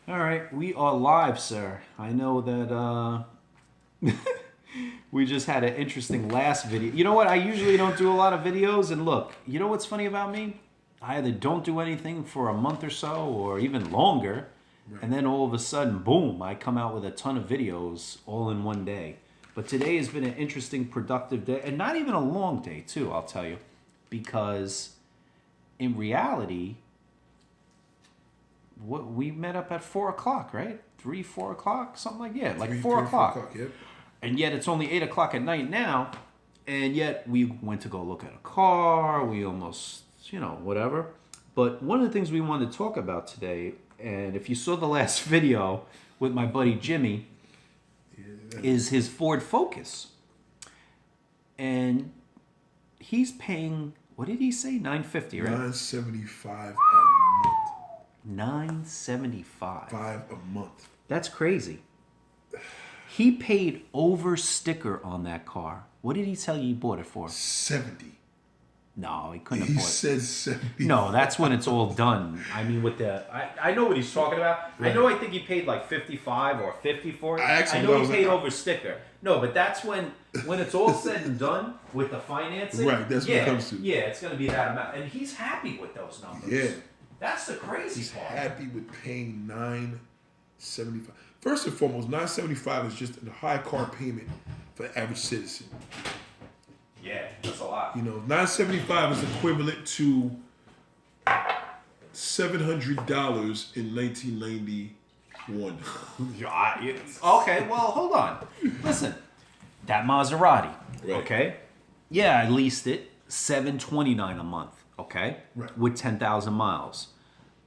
All right, we are live, sir. I know that we just had an interesting last video. You know what? I usually don't do a lot of videos, and look, you know what's funny about me? I either don't do anything for a month or so, or even longer, Right. and then all of a sudden, boom, I come out with a ton of videos all in one day. But today has been an interesting, productive day, and not even a long day, too, I'll tell you, because in reality, what we met up at 4 o'clock, right? 3, 4 o'clock, something like like Three, four three or 4 o'clock. o'clock. Yep. And yet it's only 8 o'clock at night now, and yet we went to go look at a car. We almost, whatever. But one of the things we wanted to talk about today, and if you saw the last video with my buddy Jimmy, Yeah. is his Ford Focus, and he's paying. What did he say? $950, right? $975 a month. $975. Five a month. That's crazy. He paid over sticker on that car. What did he tell you he bought it for? 70. No, he couldn't He have bought it. said 70. No, that's when it's all done. I mean, with the I know what he's talking about. Right. I think he paid like 55 or 50 for it. I actually know thought it he was paid like- over sticker. No, but that's when it's all said and done with the financing. Right, that's what it comes to. Yeah, it's going to be that amount, and he's happy with those numbers. Yeah. That's the crazy He's part. happy with paying $975. First and foremost, $975 is just a high car payment for the average citizen. Yeah, that's a lot. You know, $975 is equivalent to $700 in 1991. Okay, well, hold on. Listen, that Maserati, Right. okay? Yeah, I leased it, $729 a month, okay? Right. With 10,000 miles.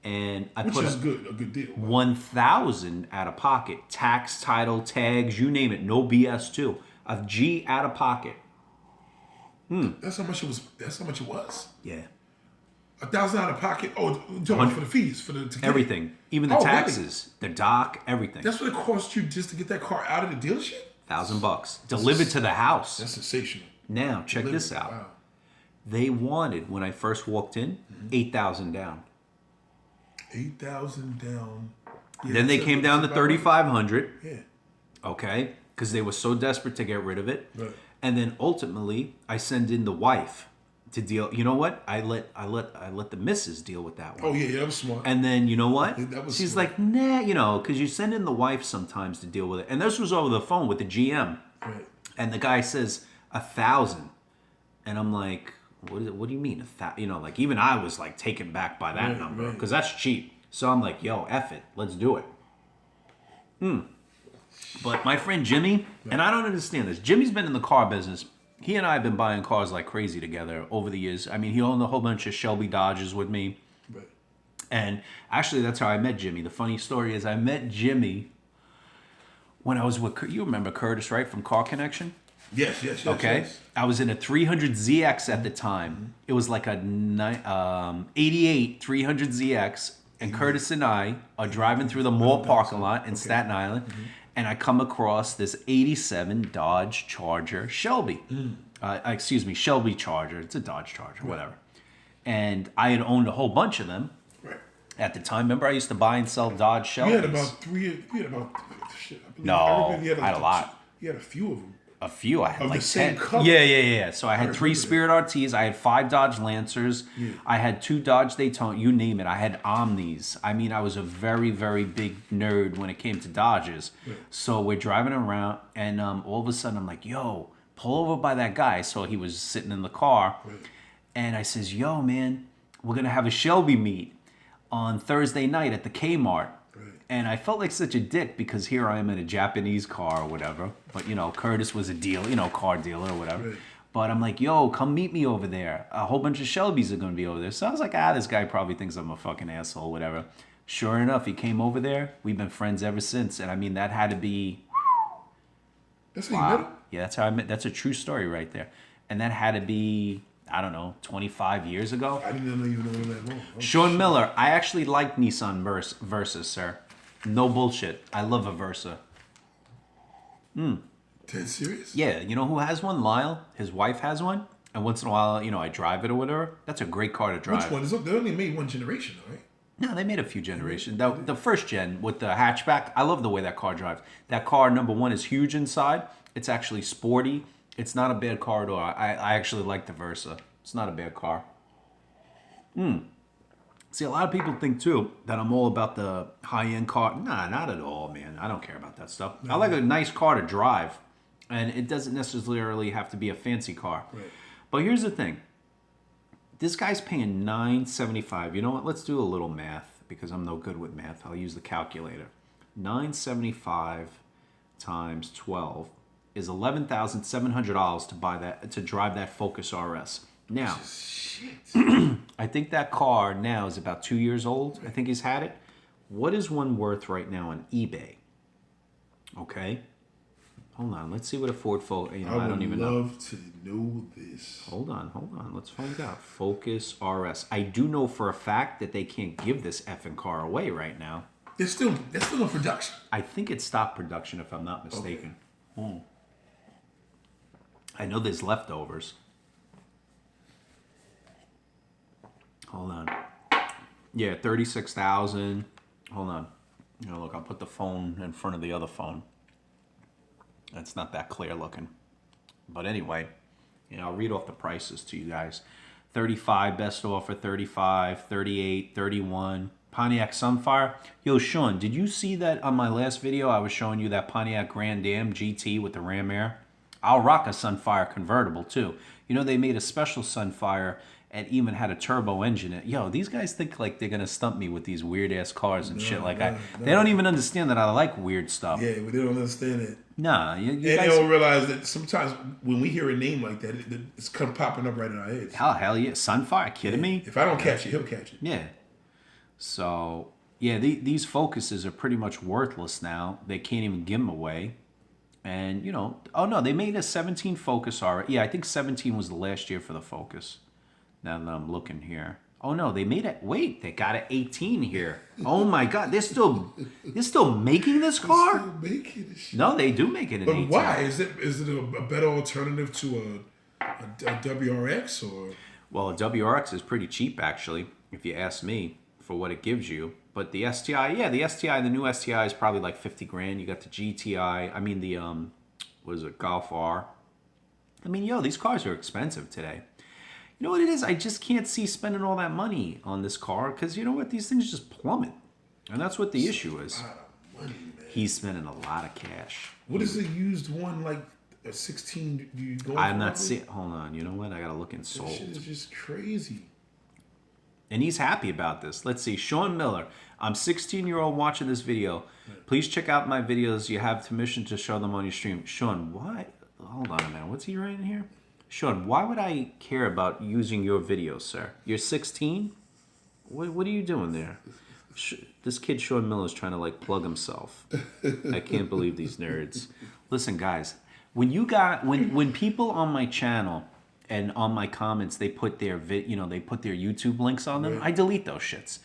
And I Which put is a good, a good deal. 1,000 out of pocket. Tax, title, tags, you name it, no BS too. A G out of pocket. That's how much it was. That's how much it was. Yeah. 1,000 out of pocket. Oh, for the fees, for the to get it. Everything. Even the Oh, really? taxes, the dock, everything. That's what it cost you just to get that car out of the dealership. $1,000 delivered to the house. That's sensational. Now check this out. Wow. They wanted, when I first walked in, 8,000 down. 8,000 down. Yeah, Then they that's came a- down to that's about right. 3,500. Yeah. Okay, because they were so desperate to get rid of it. Right. And then ultimately, I send in the wife to deal. You know what? I let the missus deal with that one. Oh yeah, that was smart. And then you know what? That was She's smart. like, nah, because you send in the wife sometimes to deal with it. And this was over the phone with the GM, Right. and the guy says 1,000, and I'm like, what do you mean 1,000? Like even I was like taken back by that Right, number right. because that's cheap. So I'm like, yo, F it, let's do it. But my friend Jimmy, and I don't understand this. Jimmy's been in the car business. He and I have been buying cars like crazy together over the years. I mean, he owned a whole bunch of Shelby Dodges with me. Right. And actually, that's how I met Jimmy. The funny story is I met Jimmy when I was with, you remember Curtis, right, from Car Connection? Yes. Okay. Yes. I was in a 300ZX at the time. It was like a 88 300ZX. And Curtis and I are driving through the mall parking lot in Staten Island. And I come across this 87 Dodge Charger Shelby. Excuse me, Shelby Charger. It's a Dodge Charger, whatever. And I had owned a whole bunch of them Right. at the time. Remember, I used to buy and sell Dodge You Shelbys. had about three. You had about shit. I believe- No, I remember you I had a lot. You had a few of them. A few. I had Of like the same 10. color? Yeah. So I had 3 remember Spirit RTs. I had 5 Dodge Lancers. Yeah. I had 2 Dodge Daytona. You name it. I had Omnis. I mean, I was a very, very big nerd when it came to Dodges. Right. So we're driving around, and all of a sudden I'm like, yo, pull over by that guy. So he was sitting in the car. Right. And I says, yo, man, we're going to have a Shelby meet on Thursday night at the Kmart. Right. And I felt like such a dick because here I am in a Japanese car or whatever. But, Curtis was a dealer, car dealer or whatever. Right. But I'm like, yo, come meet me over there. A whole bunch of Shelbys are going to be over there. So I was like, this guy probably thinks I'm a fucking asshole, whatever. Sure enough, he came over there. We've been friends ever since. And I mean, that had to be... That's how you met him? Yeah, that's how I met. That's a true story right there. And that had to be, I don't know, 25 years ago. I didn't even know him that long. Oh, Sean shit. Miller, I actually like Nissan Versa, sir. No bullshit. I love a Versa. Dead serious? Yeah, you know who has one? Lyle. His wife has one. And once in a while, I drive it or whatever. That's a great car to drive. Which one? They only made one generation, right? No, they made a few generations. The first gen with the hatchback, I love the way that car drives. That car, number one, is huge inside. It's actually sporty. It's not a bad car at all. I actually like the Versa. It's not a bad car. See, a lot of people think too that I'm all about the high-end car. Nah, not at all, man. I don't care about that stuff. I like a nice car to drive, and it doesn't necessarily have to be a fancy car. Right. But here's the thing. This guy's paying $975. You know what? Let's do a little math because I'm no good with math. I'll use the calculator. $975 times 12 is $11,700 to buy that to drive that Focus RS. Now, I think that car now is about 2 years old. I think he's had it. What is one worth right now on eBay? Okay. Hold on. Let's see what a Ford Focus. I don't even know. I would love to know this. Hold on. Let's find out. Focus RS. I do know for a fact that they can't give this effing car away right now. It's still in production. I think it stopped production, if I'm not mistaken. Okay. I know there's leftovers. Hold on. Yeah, 36,000. Hold on. Look, I'll put the phone in front of the other phone. It's not that clear looking. But anyway, I'll read off the prices to you guys. 35 best offer, 35, 38, 31. Pontiac Sunfire. Yo, Sean, did you see that on my last video? I was showing you that Pontiac Grand Am GT with the Ram Air. I'll rock a Sunfire convertible too. They made a special Sunfire and even had a turbo engine in it. Yo, these guys think like they're gonna stump me with these weird ass cars and shit like that. They don't even understand that I like weird stuff. Yeah, but they don't understand it. Nah, you and guys... they don't realize that sometimes when we hear a name like that, it's come popping up right in our heads. Hell yeah, Sunfire, kidding me? If I don't catch it, he'll catch it. Yeah. So yeah, these Focuses are pretty much worthless now. They can't even give them away. And oh no, they made a 17 Focus already. Yeah, I think 17 was the last year for the Focus. Now that I'm looking here. Oh no, they made it. Wait, they got an 18 here. Oh my God, they're still making this car. They're still making this shit. No, they do make it an 18. But why? Is it a better alternative to a WRX or? Well, a WRX is pretty cheap actually, if you ask me, for what it gives you. But the STI, the new STI is probably like 50 grand. You got the GTI. I mean the what is it, Golf R. I mean, these cars are expensive today. You know what it is? I just can't see spending all that money on this car because you know what? These things just plummet. And that's what the issue is. A lot of money, man. He's spending a lot of cash. What is a used one like a 16? Do you go? I'm not seeing. Hold on. You know what? I got to look in sold. That shit is just crazy. And he's happy about this. Let's see. Sean Miller. I'm 16-year-old watching this video. Please check out my videos. You have permission to show them on your stream. Sean, why? Hold on a minute. What's he writing here? Sean, why would I care about using your videos, sir? You're 16? What are you doing there? This kid, Sean Miller, is trying to, plug himself. I can't believe these nerds. Listen, guys, when people on my channel and on my comments, they put their they put their YouTube links on them, right. I delete those shits.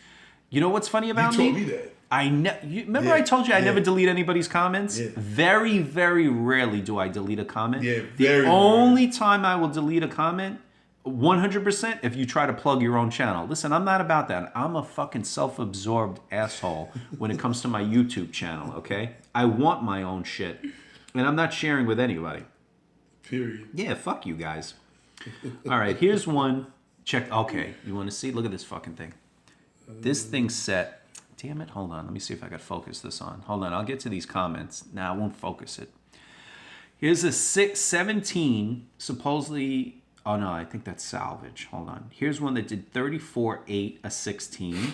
You know what's funny about me? You told me that. Remember I told you I never delete anybody's comments? Yeah. Very, very rarely do I delete a comment. Yeah, the only time I will delete a comment, 100%, if you try to plug your own channel. Listen, I'm not about that. I'm a fucking self-absorbed asshole when it comes to my YouTube channel, okay? I want my own shit. And I'm not sharing with anybody. Period. Yeah, fuck you guys. All right, here's one. Check. Okay, you want to see? Look at this fucking thing. This thing's set. Damn it. Hold on. Let me see if I could focus this on. Hold on. I'll get to these comments. Nah, I won't focus it. Here's a 17, supposedly. Oh, no. I think that's salvage. Hold on. Here's one that did 34.8, a 16.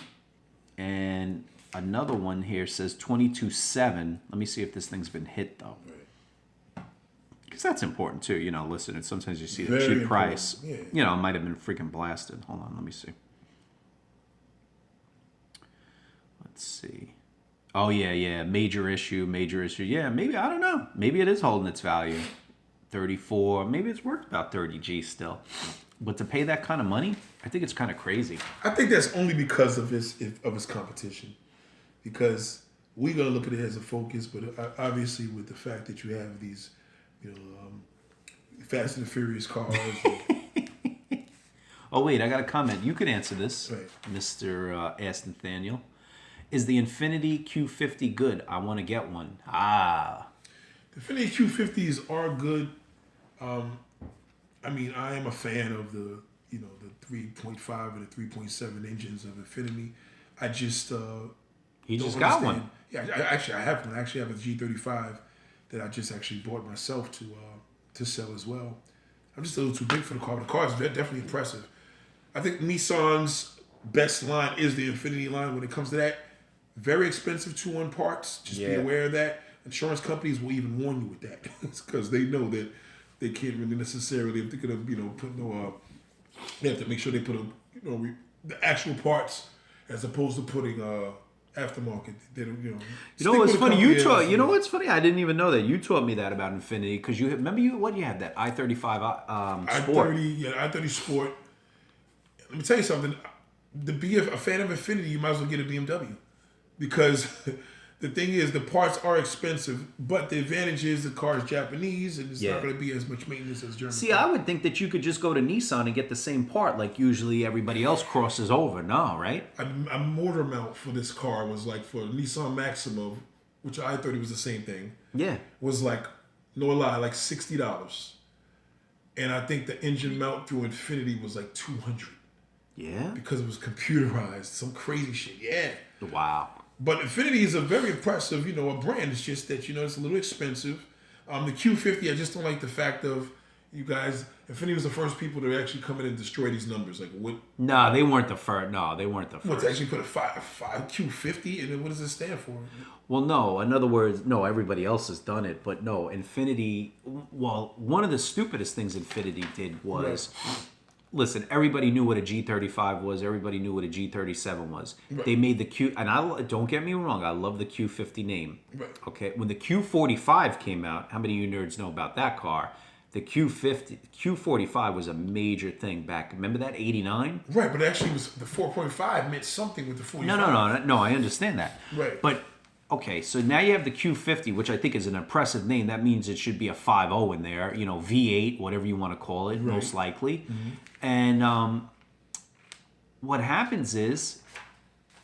And another one here says 22.7. Let me see if this thing's been hit, though. Because that's important, too. Listen, sometimes you see the cheap price. Yeah. It might have been freaking blasted. Hold on. Let me see. Let's see. Oh, yeah. Major issue. Yeah, maybe. I don't know. Maybe it is holding its value. 34. Maybe it's worth about 30 G still. But to pay that kind of money, I think it's kind of crazy. I think that's only because of his competition. Because we're going to look at it as a Focus, but obviously with the fact that you have these, Fast and the Furious cars. Oh wait, I got a comment. You could answer this, Right. Mister Ask Nathaniel. Is the Infiniti Q50 good? I want to get one. Ah, The Infiniti Q50s are good. I mean, I am a fan of the the 3.5 and the 3.7 engines of Infiniti. I just he don't just got understand. one. Yeah, I have one. I actually have a G35 that I just actually bought myself to sell as well. I'm just a little too big for the car, but the car is definitely impressive. I think Nissan's best line is the Infiniti line when it comes to that. Very expensive 2-in parts. Just be Yeah. aware of that. Insurance companies will even warn you with that because they know that they can't really necessarily, if they're gonna put they have to make sure they put the actual parts as opposed to putting aftermarket. They don't You know stick what's with the funny? company You taught. that's- You know what's funny? I didn't even know that. You taught me that about Infinity because you remember what you had that i35 Sport. I-30 Sport. Let me tell you something. To be a fan of Infiniti, you might as well get a BMW because the thing is the parts are expensive, but the advantage is the car is Japanese and it's Yeah. not going to be as much maintenance as German. See, I would think that you could just go to Nissan and get the same part like usually everybody else crosses over. No, right? A motor mount for this car was like for Nissan Maxima, which I thought it was the same thing. Yeah. Was like no lie, like $60, and I think the engine mount through Infiniti was like $200 Yeah. because it was computerized, some crazy shit. Yeah. Wow. But Infiniti is a very impressive, a brand. It's just that, it's a little expensive. The Q50, I just don't like the fact of you guys. Infiniti was the first people to actually come in and destroy these numbers. Like, what? No, they weren't the first. No, they weren't the What, first. to actually put a five Q50, and then what does it stand for? Well, no. In other words, no. Everybody else has done it, but no. Infinity. Well, one of the stupidest things Infinity did was, listen. Everybody knew what a G35 was. Everybody knew what a G37 was. Right. They made the Q. And don't get me wrong. I love the Q50 name. Right. Okay. When the Q45 came out, how many of you nerds know about that car? The Q45 was a major thing back. Remember that 89? Right, but actually, was the 4.5 meant something with the 45. No. I understand that. Right. But okay, so now you have the Q50, which I think is an impressive name. That means it should be a 5.0 in there. V8, whatever you want to call it, most likely. Mm-hmm. And what happens is,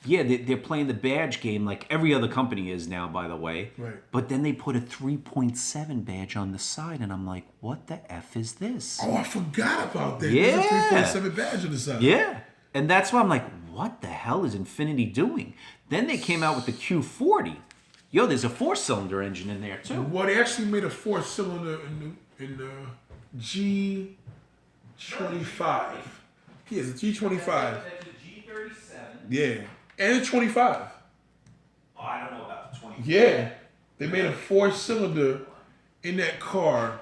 they're playing the badge game like every other company is now, by the way. Right. But then they put a 3.7 badge on the side, and I'm like, what the F is this? Oh, I forgot about that. Yeah. There's a 3.7 badge on the side. Yeah. And that's why I'm like, what the hell is Infinity doing? Then they came out with the Q40. Yo, there's a 4-cylinder engine in there, too. Well, they actually made a 4-cylinder in the G25. Yeah, it's a G25. That's a G37. Yeah. And a 25. Oh, I don't know about the 20. Yeah. They made a 4-cylinder in that car,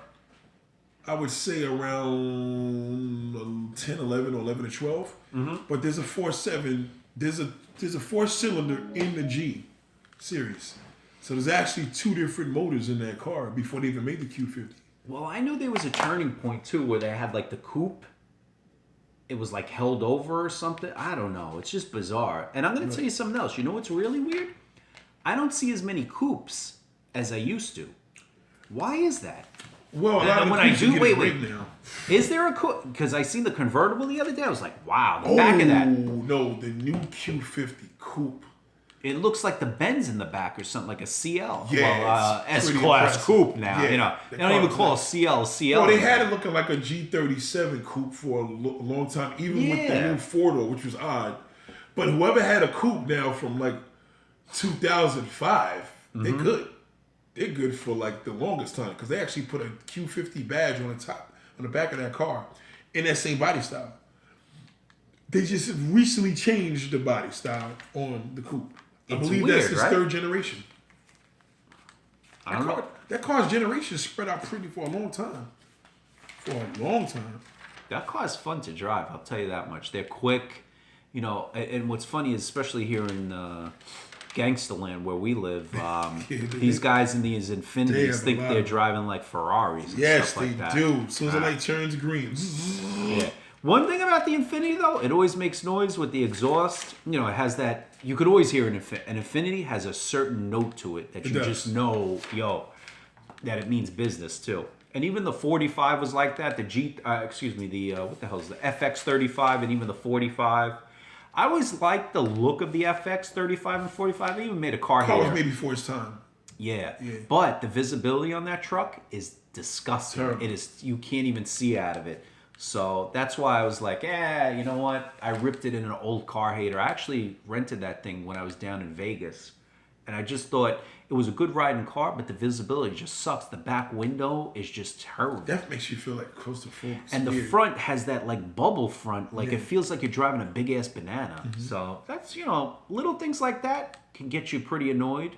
I would say around 10, 11, or 11 or 12. Mm-hmm. But there's a 4.7. There's a 4-cylinder in the G series. So there's actually 2 different motors in that car before they even made the Q50. Well, I know there was a turning point, too, where they had, like, the coupe. It was, like, held over or something. I don't know. It's just bizarre. And I'm going to tell you something else. You know what's really weird? I don't see as many coupes as I used to. Why is that? Well, a lot And of when the I coupes do, are wait. getting rig now. Is there a coupe? Because I seen the convertible the other day. I was like, wow, the back of that. No, the new Q50 coupe. It looks like the Benz in the back or something, like a CL. Yeah, Well, it's pretty S-Class impressive. coupe now. Yeah, They the don't even car's call nice. CL CL. Well, they had it looking like a G37 coupe for a long time, even with the Yeah. new 4-door, which was odd. But whoever had a coupe now from like 2005, they're good. They're good for like the longest time because they actually put a Q50 badge on the top, on the back of that car in that same body style. They just recently changed the body style on the coupe. I It's believe weird, that's his right? 3rd generation. I don't know. That car's generation spread out pretty for a long time. That car's fun to drive. I'll tell you that much. They're quick, And what's funny is, especially here in Gangsterland where we live, these guys in these They Infinities have think a lot they're of- driving like Ferraris and Yes, stuff like they that. do. As soon as the light turns green. Yeah. One thing about the Infinity, though, it always makes noise with the exhaust. It has that. You could always hear an Infinity has a certain note to it that you does. just know, that it means business too. And even the 45 was like that. What the hell is the FX35 and even the 45. I always liked the look of the FX35 and 45. They even made a car Car was hater. made before its time. Yeah. Yeah. But the visibility on that truck is disgusting. Terrible. It is. You can't even see out of it. So that's why I was like, you know what? I ripped it in an old car hater. I actually rented that thing when I was down in Vegas. And I just thought it was a good riding car, but the visibility just sucks. The back window is just terrible. That makes you feel like close to full. And the front has that like bubble front. Like it feels like you're driving a big ass banana. Mm-hmm. So that's, little things like that can get you pretty annoyed.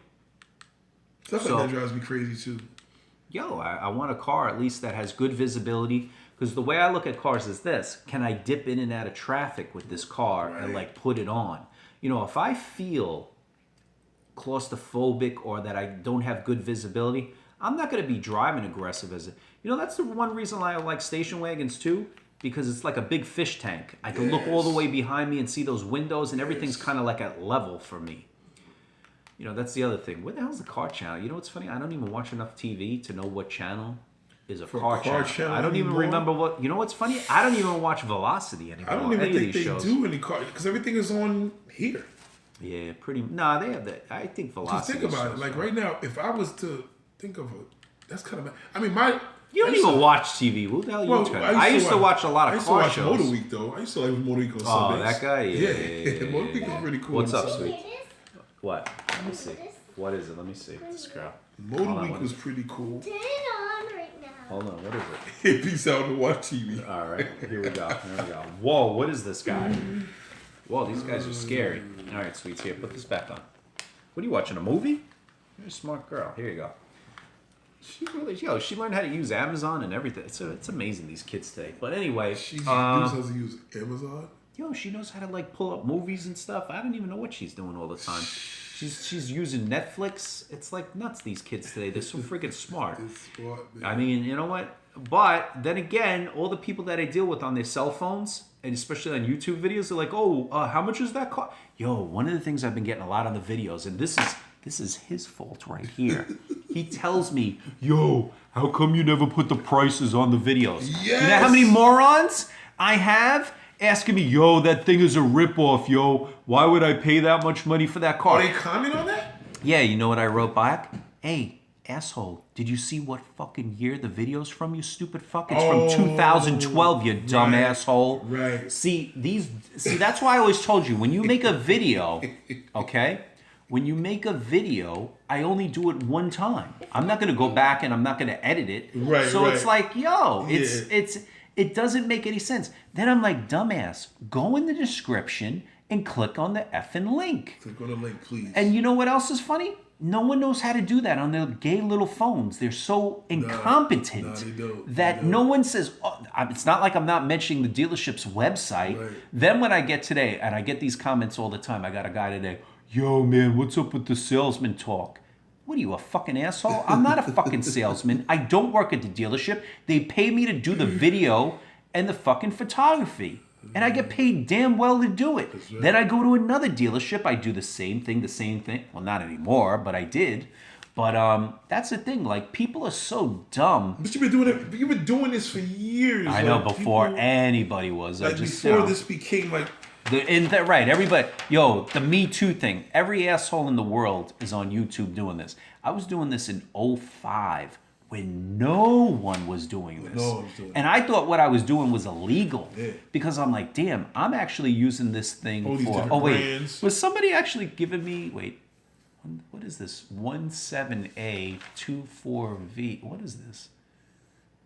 Stuff like that drives me crazy too. I want a car at least that has good visibility. Because the way I look at cars is this: can I dip in and out of traffic with this car and like put it on? If I feel claustrophobic or that I don't have good visibility, I'm not going to be driving aggressive as it. That's the one reason I like station wagons too, because it's like a big fish tank. I can look all the way behind me and see those windows, and everything's kind of like at level for me. That's the other thing. Where the hell's the car channel? What's funny? I don't even watch enough TV to know what channel is a car channel. I don't even remember what. What's funny? I don't even watch Velocity anymore. I don't even think they do any car because everything is on here. Yeah, No, they have that. I think Velocity. Just think about it. Like right now, if I was to think of that's kind of. I mean, You don't even watch TV. Who the hell are you talking about? I used to watch a lot of car shows. I used to watch Motor Week though. I used to like Motor Week on Sundays. Oh, that guy? Yeah. Motor Week was pretty cool. What's up, sweet? What? Let me see. What is it? Let me see. This girl. Motor Week was pretty cool. Turn it on right now. Hold on. What is it? Peace out and watch TV. All right. Here we go. Whoa. What is this guy? Whoa. These guys are scary. All right, sweets. Here. Put this back on. What are you watching? A movie? You're a smart girl. Here you go. She learned how to use Amazon and everything. It's amazing, these kids today. But anyway. She knows how to use Amazon? She knows how to like pull up movies and stuff. I don't even know what she's doing all the time. She's using Netflix. It's like nuts, these kids today. They're so freaking smart. I mean, you know what? But then again, all the people that I deal with on their cell phones, and especially on YouTube videos, they're like, how much is that cost? One of the things I've been getting a lot on the videos, and this is his fault right here. He tells me, how come you never put the prices on the videos? Yes. You know how many morons I have asking me, that thing is a ripoff, why would I pay that much money for that car? Are they comment on that? Yeah, you know what I wrote back? Hey, asshole, did you see what fucking year the video's from, you stupid fuck? It's from 2012, you dumb asshole. Right. See, that's why I always told you, when you make a video, okay? When you make a video, I only do it one time. I'm not gonna go back and I'm not gonna edit it. Right. So it's like, it doesn't make any sense. Then I'm like, dumbass, go in the description and click on the effing link. Click on the link, please. And you know what else is funny? No one knows how to do that on their gay little phones. They're so incompetent they don't. that no one says, it's not like I'm not mentioning the dealership's website. Right. Then when I get today, and I get these comments all the time, I got a guy today, man, what's up with the salesman talk? What are you, a fucking asshole? I'm not a fucking salesman. I don't work at the dealership. They pay me to do the video and the fucking photography. And I get paid damn well to do it. Right. Then I go to another dealership. I do the same thing. Well, not anymore, but I did. But that's the thing. Like, people are so dumb. But you've been doing this for years. I know, before anybody was. Like, before this became like... Right, everybody, the Me Too thing. Every asshole in the world is on YouTube doing this. I was doing this in 2005 when no one was doing this. And I thought what I was doing was illegal. Yeah. Because I'm like, damn, I'm actually using this thing for... Oh, wait. Brands. Was somebody actually giving me... Wait. What is this? 17A24V. What is this?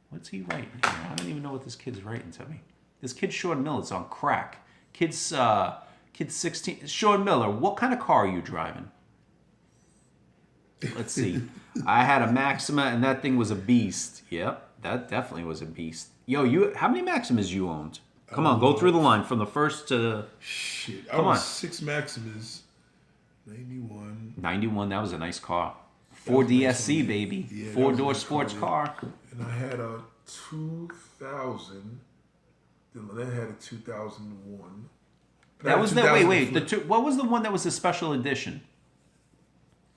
What's he writing here? I don't even know what this kid's writing to me. This kid, Sean Miller's on crack. Kid's 16. Sean Miller, what kind of car are you driving? Let's see. I had a Maxima, and that thing was a beast. Yep, that definitely was a beast. How many Maximas you owned? Come on, go through the line from the first to... Shit, Come on. 6 Maximas. 91. 91, that was a nice car. 4DSC, baby. Yeah, 4-door sports car. And I had a 2000. Then I had a 2001. That was what was the one that was a special edition?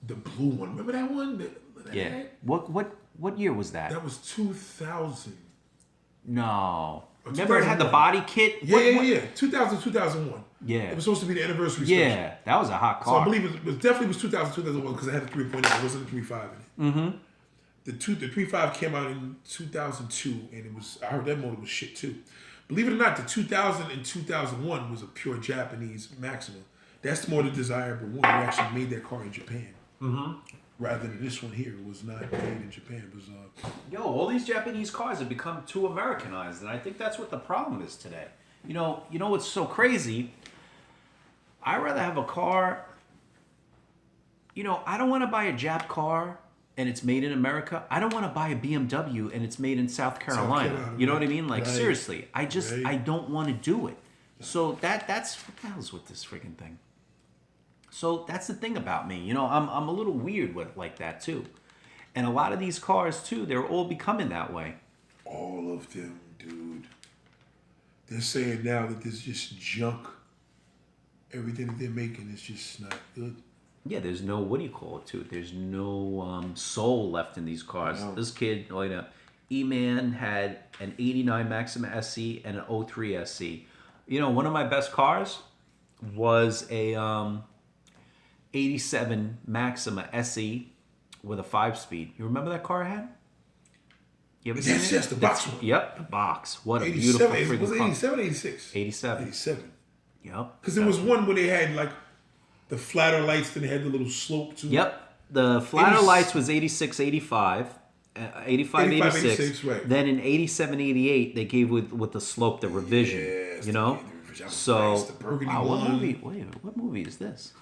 The blue one. Remember that one? Yeah. What year was that? That was 2000. No. Or Remember it had the 2001. body kit? Yeah. 2000, 2001. Yeah. It was supposed to be the anniversary special. Yeah, that was a hot So car. I believe it was definitely was 2000, 2001 because it had the 3.0. It wasn't the 3.5 in it. Mm-hmm. The 3.5 came out in 2002, and it was, I heard that motor was shit too. Believe it or not, the 2000 and 2001 was a pure Japanese Maxima. That's more the desirable one. They actually made that car in Japan. Mm-hmm. Rather than this one here. It was not made in Japan. It was Yo, all these Japanese cars have become too Americanized, and I think that's what the problem is today. You know what's so crazy? I'd rather have a car. I don't want to buy a Jap car and it's made in America. I don't want to buy a BMW and it's made in South Carolina. You know what I mean? Like, seriously, I don't want to do it. So that's what the hell's with this freaking thing. So that's the thing about me. I'm a little weird with like that too. And a lot of these cars too, they're all becoming that way. all of them, dude. They're saying now that there's just junk. Everything that they're making is just not good. Yeah, there's no, what do you call it too? There's no soul left in these cars. No. This kid, E-Man had an 89 Maxima SC and an 03 SC. One of my best cars was a 87 Maxima SE with a 5-speed. You remember that car I had? You ever seen it? Yes, the box one. Yep, the box. What a beautiful freaking was it car. 87 or 86? 87. 87. Yep. Because there was one where they had like the flatter lights, then they had the little slope to it. Yep. The flatter lights was 86, 85. 85, 86. 86, right. Then in 87, 88, they gave with the slope, the revision. Yes, So, nice, the burgundy wow, one. What movie is this?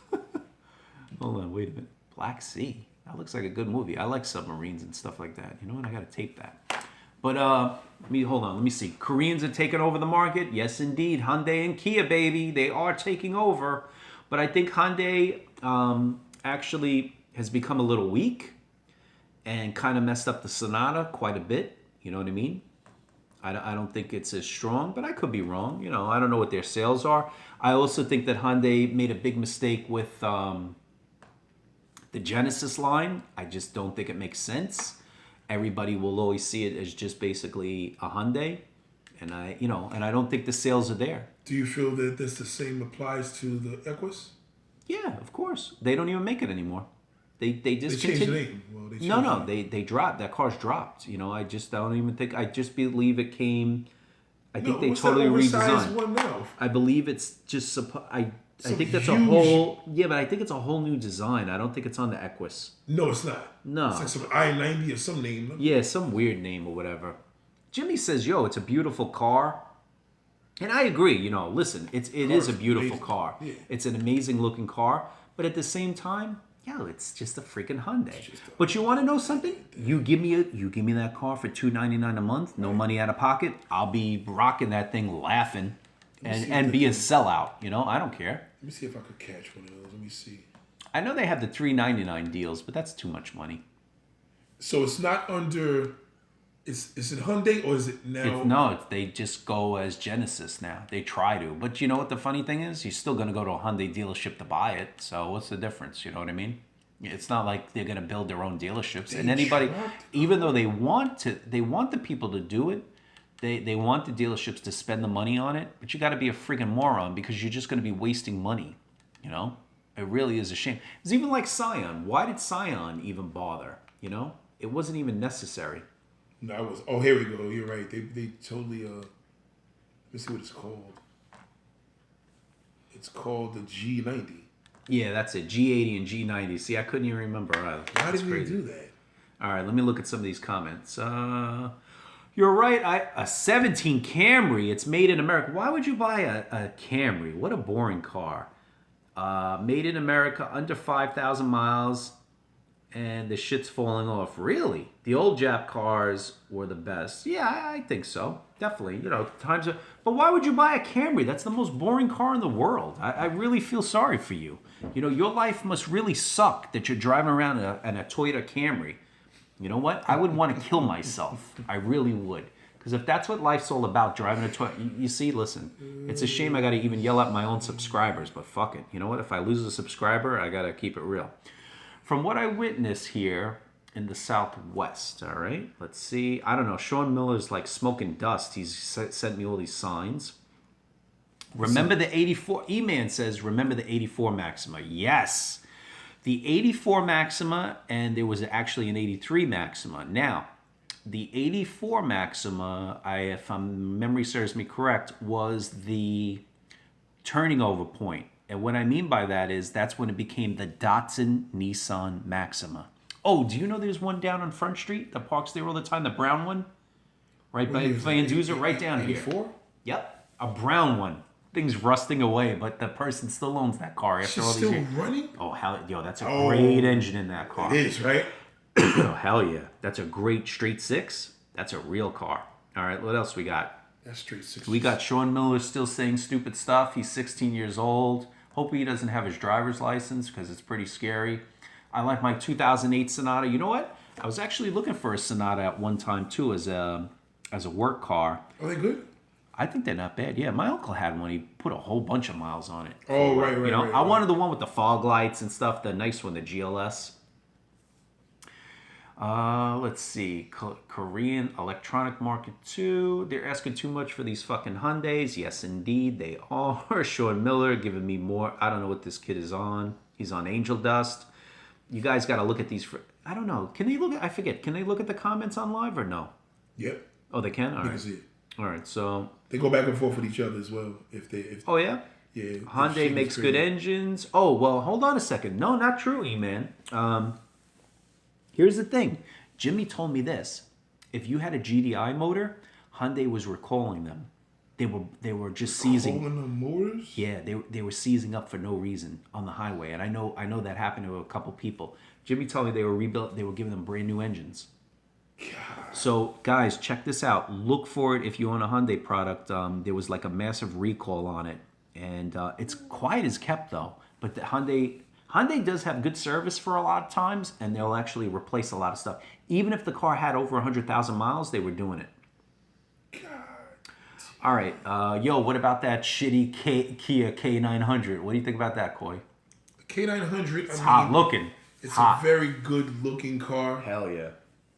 Hold on, wait a minute. Black Sea. That looks like a good movie. I like submarines and stuff like that. You know what? I got to tape that. But hold on. Let me see. Koreans are taking over the market. Yes, indeed. Hyundai and Kia, baby. They are taking over. But I think Hyundai actually has become a little weak and kind of messed up the Sonata quite a bit. You know what I mean? I don't think it's as strong, but I could be wrong. I don't know what their sales are. I also think that Hyundai made a big mistake with the Genesis line. I just don't think it makes sense. Everybody will always see it as just basically a Hyundai, and I don't think the sales are there. Do you feel that the same applies to the Equus? Yeah, of course. They don't even make it anymore. They just changed continue. the name. Well, They dropped. That car's dropped. I just don't even think. I just believe it came. I think they totally redesigned. One now? I believe it's just. I think that's huge... a whole. Yeah, but I think it's a whole new design. I don't think it's on the Equus. No, it's not. No, it's like some I-90 or some name. Yeah, some weird name or whatever. Jimmy says, "Yo, it's a beautiful car," and I agree. Listen, it is a beautiful car. Yeah. It's an amazing looking car, but at the same time, it's just a freaking Hyundai. But you want to know something? You give me that car for $299 a month, no money out of pocket. I'll be rocking that thing, laughing, and be a sellout. I don't care. Let me see if I could catch one of those. Let me see. I know they have the $399 deals, but that's too much money. So it's not under. Is it Hyundai or is it now? No, they just go as Genesis now. They try to. But you know what the funny thing is? You're still going to go to a Hyundai dealership to buy it. So what's the difference? You know what I mean? It's not like they're going to build their own dealerships. And anybody, even though they want the people to do it, they want the dealerships to spend the money on it. But you got to be a friggin' moron because you're just going to be wasting money. It really is a shame. It's even like Scion. Why did Scion even bother? It wasn't even necessary. No, I was. Oh, here we go. You're right. They totally. Let me see what it's called. It's called the G90. Yeah, that's it. G80 and G90. See, I couldn't even remember either. Why did we do that? All right, let me look at some of these comments. You're right. A 17 Camry. It's made in America. Why would you buy a Camry? What a boring car. Made in America, under 5,000 miles. And the shit's falling off. Really? The old Jap cars were the best. Yeah, I think so. Definitely. Times are... But why would you buy a Camry? That's the most boring car in the world. I really feel sorry for you. Your life must really suck that you're driving around in a Toyota Camry. You know what? I would want to kill myself. I really would. Because if that's what life's all about, driving a Toyota... You see, listen. It's a shame I got to even yell at my own subscribers. But fuck it. You know what? If I lose a subscriber, I got to keep it real. From what I witness here, in the Southwest. All right, let's see. I don't know. Sean Miller's like smoking dust. He's sent me all these signs. Remember the 84? E-Man says, remember the 84 Maxima. Yes. The 84 Maxima, and there was actually an 83 Maxima. Now, the 84 Maxima, if memory serves me correct, was the turning over point. And what I mean by that is that's when it became the Datsun Nissan Maxima. Oh, do you know there's one down on Front Street that parks there all the time, the brown one? Right by Van Duzer, right down here. 84? Yep, a brown one. Thing's rusting away, but the person still owns that car after all these Still years. running? Oh, hell, yo, that's a great engine in that car. It is, right? Oh, hell yeah. That's a great straight six. That's a real car. All right, what else we got? That's straight 6. We got Sean Miller still saying stupid stuff. He's 16 years old. Hope he doesn't have his driver's license because it's pretty scary. I like my 2008 Sonata. You know what? I was actually looking for a Sonata at one time too as a work car. Are they good? I think they're not bad. Yeah, my uncle had one. He put a whole bunch of miles on it. Oh, right. You know, I wanted the one with the fog lights and stuff, the nice one, the GLS. Let's see. Korean electronic market 2. They're asking too much for these fucking Hyundais. Yes, indeed, they are. Sean Miller giving me more. I don't know what this kid is on. He's on Angel Dust. You guys got to look at these. I don't know. Can they look at? I forget. Can they look at the comments on live or no? Yep. Oh, they can. All right. Can see it. All right. So they go back and forth with each other as well. Oh yeah. Yeah. Hyundai makes good engines. Oh well, hold on a second. No, not true, E-Man. Here's the thing. Jimmy told me this. If you had a GDI motor, Hyundai was recalling them. They were just seizing. Calling them motors? Yeah, they were seizing up for no reason on the highway, and I know that happened to a couple people. Jimmy told me they were rebuilt. They were giving them brand new engines. God. So guys, check this out. Look for it if you own a Hyundai product. There was like a massive recall on it, and it's quiet as kept though. But the Hyundai does have good service for a lot of times, and they'll actually replace a lot of stuff. Even if the car had over 100,000 miles, they were doing it. God. All right, yo, what about that shitty Kia K900? What do you think about that, Coy? The K900. It's hot looking. It's hot. a very good looking car. Hell yeah.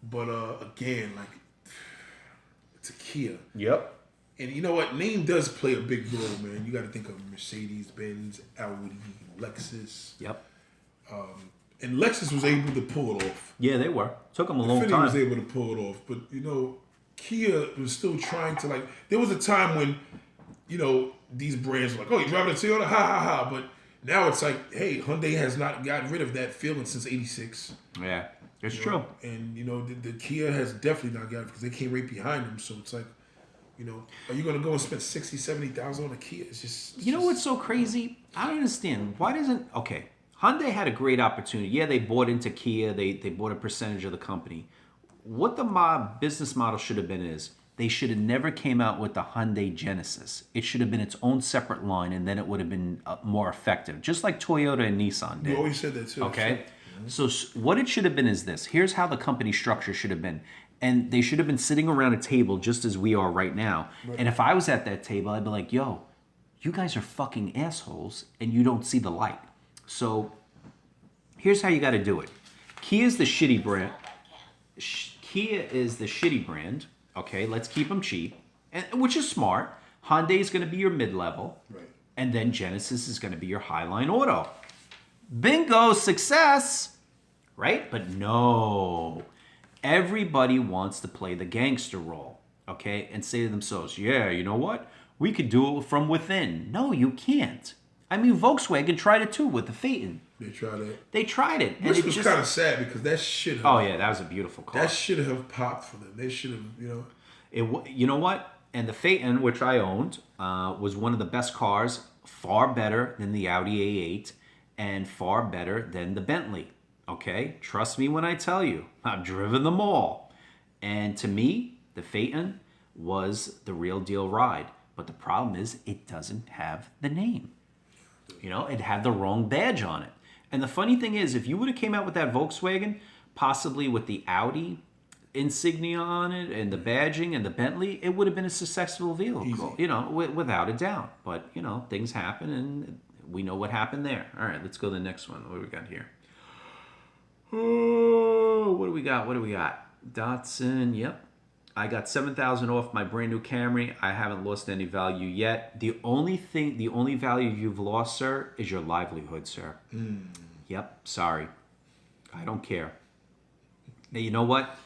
But again, like, it's a Kia. Yep. And you know what? Name does play a big role, man. You got to think of Mercedes, Benz, Audi, Lexus. Yep. And Lexus was able to pull it off. Yeah, they were. Took them a long Infiniti time. was able to pull it off. But, you know, Kia was still trying to, like, there was a time when, you know, these brands were like, oh, you're driving a Toyota? Ha, ha, ha. But now it's like, hey, Hyundai has not gotten rid of that feeling since 86. Yeah, it's You true. know? And, you know, the Kia has definitely not gotten it because they came right behind them. So it's like, you know, are you going to go and spend 60, 70,000 on a Kia? It's just... You know what's so crazy? I don't understand. Why doesn't... Okay, Hyundai had a great opportunity. Yeah, they bought into Kia. They bought a percentage of the company. What the business model should have been is they should have never came out with the Hyundai Genesis. It should have been its own separate line, and then it would have been more effective, just like Toyota and Nissan did. You always said that too. Okay? So what it should have been is this. Here's how the company structure should have been. And they should have been sitting around a table just as we are right now. Right. And if I was at that table, I'd be like, yo, you guys are fucking assholes and you don't see the light. So here's how you got to do it. Kia is the shitty brand. Kia is the shitty brand. Okay, let's keep them cheap, which is smart. Hyundai is going to be your mid-level. Right. And then Genesis is going to be your Highline Auto. Bingo, success. Right? But no. Everybody wants to play the gangster role, okay, and say to themselves, yeah, you know what? We could do it from within. No, you can't. I mean, Volkswagen tried it too with the Phaeton. They tried it. They tried it. Which was kind of sad because that should have... Oh, yeah, that was a beautiful car. That should have popped for them. They should have, you know... You know what? And the Phaeton, which I owned, was one of the best cars, far better than the Audi A8, and far better than the Bentley. Okay, trust me when I tell you, I've driven them all. And to me, the Phaeton was the real deal ride. But the problem is it doesn't have the name. You know, it had the wrong badge on it. And the funny thing is, if you would have came out with that Volkswagen, possibly with the Audi insignia on it and the badging and the Bentley, it would have been a successful vehicle, easy. You know, without a doubt. But, you know, things happen and we know what happened there. All right, let's go to the next one. What do we got here? Oh, what do we we got? What do we got? Datsun. Yep. I got 7,000 off my brand new Camry. I haven't lost any value yet. The only value you've lost, sir, is your livelihood, sir. Yep. Sorry. I don't care. Now, you know what?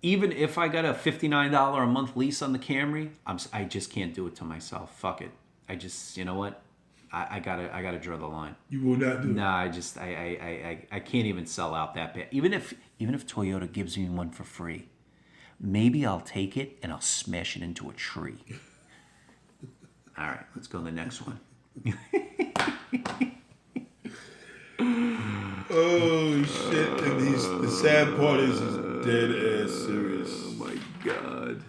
Even if I got a $59 a month lease on the Camry, I just can't do it to myself. Fuck it. I just, you know what? I gotta draw the line. You will not do it. Nah, I can't even sell out that bad. Even if Toyota gives me one for free, maybe I'll take it and I'll smash it into a tree. All right, let's go to the next one. Oh shit! And the sad part is he's dead ass serious. Oh my god!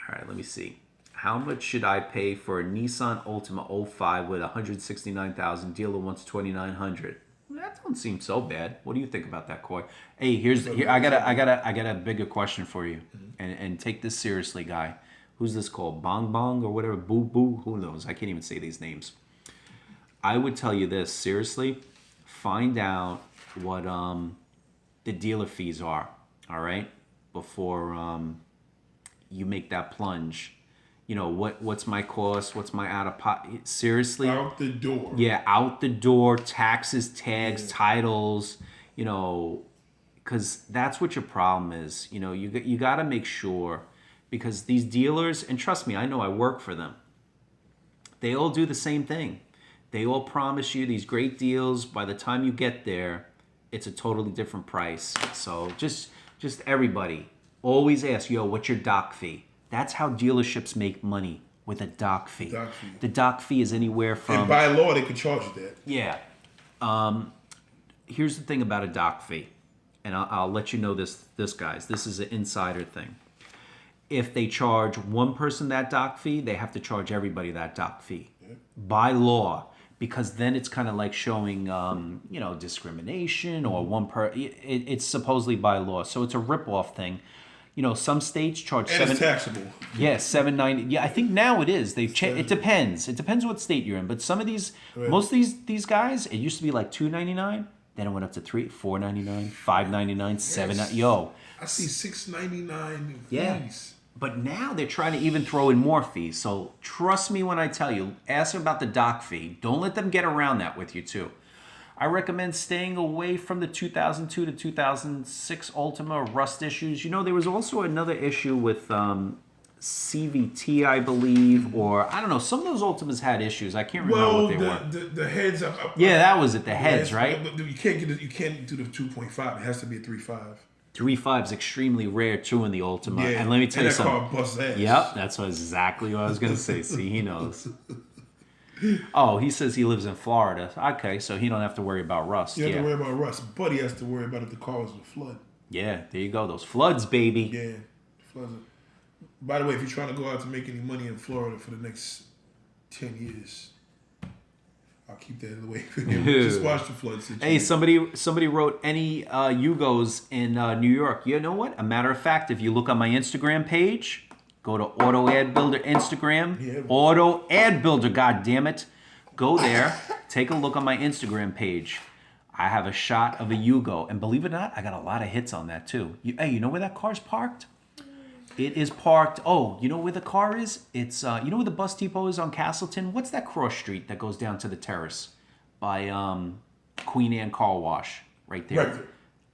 All right, let me see. How much should I pay for a Nissan Altima 05 with 169,000? Dealer wants 2,900. That don't seem so bad. What do you think about that, Coy? Hey, I got a bigger question for you, and take this seriously, guy. Who's this called? Bong Bong or whatever? Boo Boo? Who knows? I can't even say these names. I would tell you this seriously. Find out what the dealer fees are. All right, before you make that plunge. You know, what's my cost? What's my out of pocket? Seriously? Out the door. Yeah, out the door. Taxes, tags, titles. You know, because that's what your problem is. You know, you got to make sure, because these dealers, and trust me, I know I work for them. They all do the same thing. They all promise you these great deals. By the time you get there, it's a totally different price. So just everybody, always ask, yo, what's your doc fee? That's how dealerships make money, with a doc fee. The doc fee is anywhere from... And by law, they could charge you that. Yeah. Here's the thing about a doc fee. And I'll let you know this, guys. This is an insider thing. If they charge one person that doc fee, they have to charge everybody that doc fee. Yeah. By law. Because then it's kind of like showing, discrimination or it's supposedly by law. So it's a rip-off thing. You know, some states charge and it's taxable. Yeah, $7.90. Yeah, I think now it is. They've it depends. It depends what state you're in. But some of these, most of these guys, it used to be like $2.99. Then it went up to $4.99, $5.99, $7. Yo, I see $6.99 fees. Yeah, but now they're trying to even throw in more fees. So trust me when I tell you, ask them about the doc fee. Don't let them get around that with you too. I recommend staying away from the 2002 to 2006 Altima rust issues. You know, there was also another issue with CVT, I believe, or I don't know. Some of those Altimas had issues. I can't remember what they were. The heads. That was it. The heads, right? But you can't get it. You can't do the 2.5. It has to be a 3.5. 3.5 is extremely rare too in the Altima. Yeah, and let me tell you something. That car busts ass. Yep, that's exactly what I was gonna say. See, he knows. Oh, he says he lives in Florida. Okay, so he don't have to worry about rust. He don't have to worry about rust, but he has to worry about if the car was in a flood. Yeah, there you go. Those floods, baby. Yeah, floods. By the way, if you're trying to go out to make any money in Florida for the next 10 years, I'll keep that in the way for you. Just watch the flood situation. Hey, somebody wrote any Yugos in New York. You know what? A matter of fact, if you look on my Instagram page, go to Auto Ad Builder Instagram. Yeah, Auto Ad Builder, goddammit. Go there. Take a look on my Instagram page. I have a shot of a Yugo. And believe it or not, I got a lot of hits on that too. You know where that car's parked? It is parked. Oh, you know where the car is? It's you know where the bus depot is on Castleton? What's that cross street that goes down to the terrace by Queen Anne Car Wash? Right there. Right there.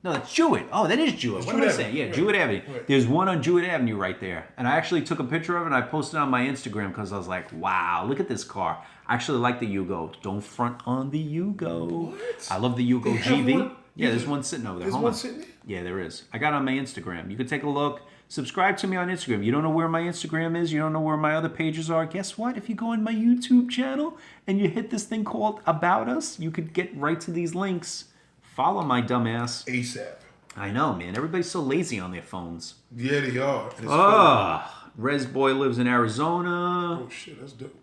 No, that's Jewett. Oh, that is Jewett. What am I saying? Yeah, right. Jewett Avenue. Right. There's one on Jewett Avenue right there. And I actually took a picture of it and I posted it on my Instagram because I was like, wow, look at this car. I actually like the Yugo. Don't front on the Yugo. What? I love the Yugo GV. Yeah, there's one sitting over there. There's one sitting there? Yeah, there is. I got it on my Instagram. You can take a look. Subscribe to me on Instagram. You don't know where my Instagram is? You don't know where my other pages are? Guess what? If you go on my YouTube channel and you hit this thing called About Us, you could get right to these links. Follow my dumbass. ASAP. I know, man. Everybody's so lazy on their phones. Yeah, they are. Res Boy lives in Arizona. Oh shit, that's dope.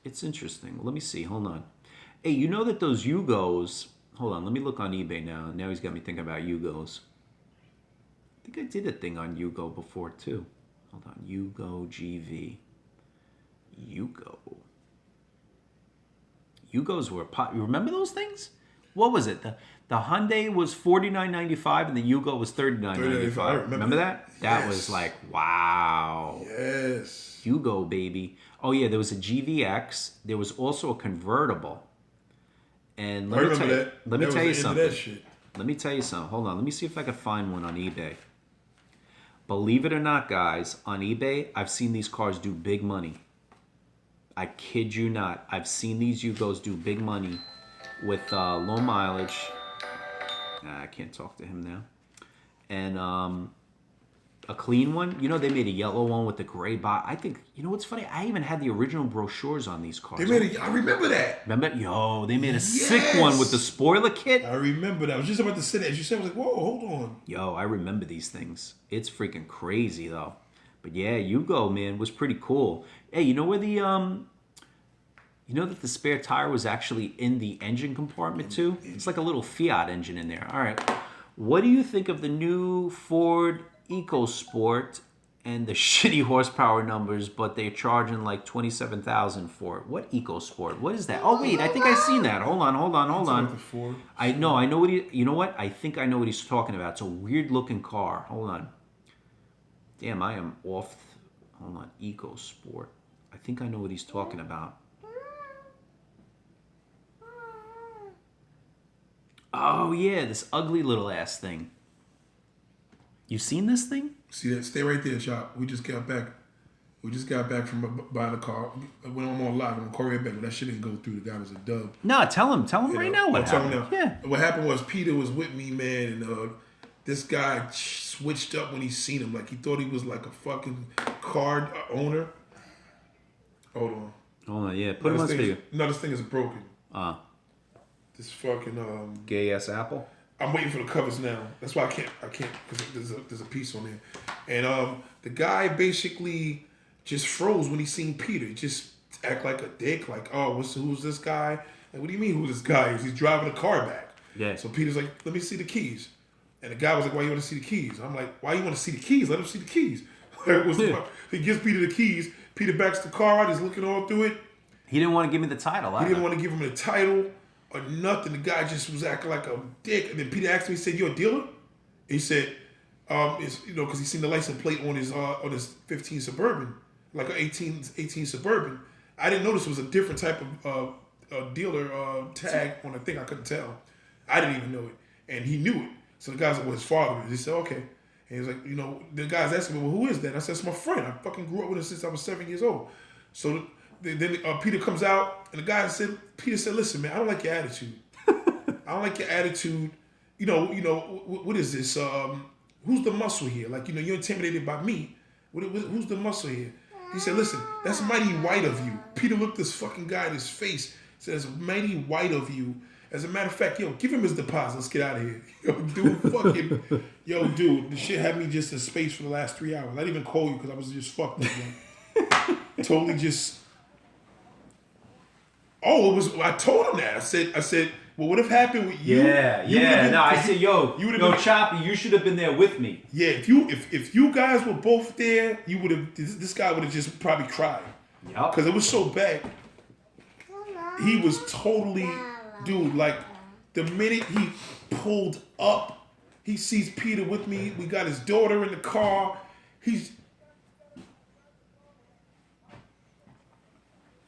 It's interesting. Let me see. Hold on. Hey, you know that those Yugos... Hold on. Let me look on eBay now. Now he's got me thinking about Yugos. I think I did a thing on Yugo before, too. Hold on. Yugo GV. Yugo. Yugos were... You remember those things? what was it? The Hyundai was $49.95 and the Yugo was $39.95. Remember that? That was Yes. like, wow. Yes. Yugo, baby. Oh yeah, there was a GVX. There was also a convertible. And I remember that. Let me That tell you was the end of something. that shit. Let me tell you something. Hold on. Let me see if I can find one on eBay. Believe it or not, guys, on eBay, I've seen these cars do big money. I kid you not. I've seen these Yugos do big money with low mileage. I can't talk to him now. And a clean one. You know, they made a yellow one with the gray box. I think, you know what's funny? I even had the original brochures on these cars. I remember that. Remember? Yo, they made a sick one with the spoiler kit. I remember that. I was just about to say that. As you said, I was like, whoa, hold on. Yo, I remember these things. It's freaking crazy, though. But yeah, Yugo, man, was pretty cool. Hey, you know where the, you know that the spare tire was actually in the engine compartment, too? It's like a little Fiat engine in there. All right. What do you think of the new Ford EcoSport and the shitty horsepower numbers, but they're charging like $27,000 for it? What EcoSport? What is that? Oh wait, I think I seen that. Hold on. I know what you know what? I think I know what he's talking about. It's a weird looking car. Hold on. Damn, I am off. Hold on, EcoSport. I think I know what he's talking about. Oh yeah, this ugly little ass thing. You seen this thing? See that? Stay right there, Chop. We just got back. We just got back from buying a car. When I'm on live, I'm on Corey back. But that shit didn't go through. The guy was a dub. No, tell him right now what happened. Now. Yeah. What happened was Peter was with me, man, and this guy switched up when he seen him. Like he thought he was like a fucking car owner. Hold on. Yeah. Put him on speaker. No, this thing is broken. This fucking gay ass apple. I'm waiting for the covers now. That's why I can't because there's a piece on there, and the guy basically just froze when he seen Peter. He just act like a dick, like, oh, who's this guy? Like, what do you mean who this guy is? He's driving a car back. Yeah. So Peter's like, let me see the keys, and the guy was like, why you want to see the keys? I'm like, why you want to see the keys? Let him see the keys. He gives Peter the keys. Peter backs the car out. He's looking all through it. He didn't want to give me the title. He didn't want to give him the title or nothing. The guy just was acting like a dick. And then Peter asked me, he said, "You a dealer?" He said, "It's because he seen the license plate on his 15 Suburban, like an 18 Suburban. I didn't notice it was a different type of dealer tag on the thing. I couldn't tell. I didn't even know it, and he knew it. So the guy's like, "Well, his father is." He said, "Okay." And he was like, the guy's asking me, "Well, who is that?" I said, "It's my friend. I fucking grew up with him since I was 7 years old." So then Peter comes out, and the guy said, Peter said, "Listen, man, I don't like your attitude. I don't like your attitude. What is this? Who's the muscle here? Like, you're intimidated by me. Who's the muscle here?" He said, "Listen, that's mighty white of you." Peter looked this fucking guy in his face, said, "It's mighty white of you. As a matter of fact, give him his deposit. Let's get out of here." Dude, the shit had me just in space for the last 3 hours. I didn't even call you because I was just fucked up, man. Totally just. Oh, it was. I told him that. I said, well, what if happened with you? Yeah. No, I said, Choppy, you should have been there with me. Yeah, if you guys were both there, you would have. This guy would have just probably cried. Yep. Because it was so bad. He was totally, dude. Like the minute he pulled up, he sees Peter with me. We got his daughter in the car.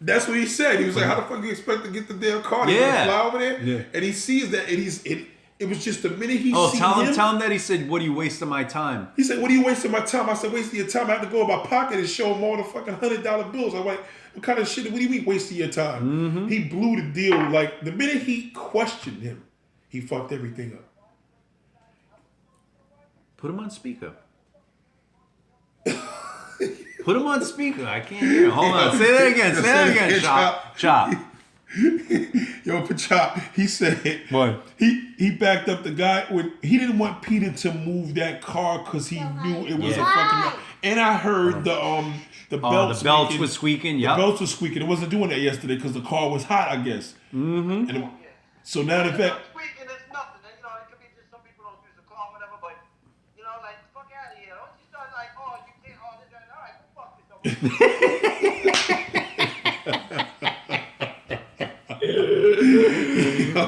That's what he said. He was like, "How the fuck do you expect to get the damn car? Yeah. Fly over there?" Yeah. And he sees that, and it was just the minute he sees him. Tell him that. He said, "What are you wasting my time?" He said, "What are you wasting my time?" I said, "Wasting your time. I have to go in my pocket and show him all the fucking $100 bills." I'm like, "What kind of shit? What do you mean wasting your time?" Mm-hmm. He blew the deal. Like the minute he questioned him, he fucked everything up. Put him on speaker. Put him on speaker. I can't hear him. Hold on. Say that again. Chop. Yo, Pachop, he said what? He backed up the guy when he didn't want Peter to move that car because he knew it was a fucking. And I heard the belts was squeaking. Yeah, the belts were squeaking. It wasn't doing that yesterday because the car was hot, I guess. Mm-hmm. And so now the fact. Squeaking is nothing. It could be just some people don't use the car, whatever. But like fuck out of here. Don't you start like, oh, you can't. Oh, this guy. All right, fuck this.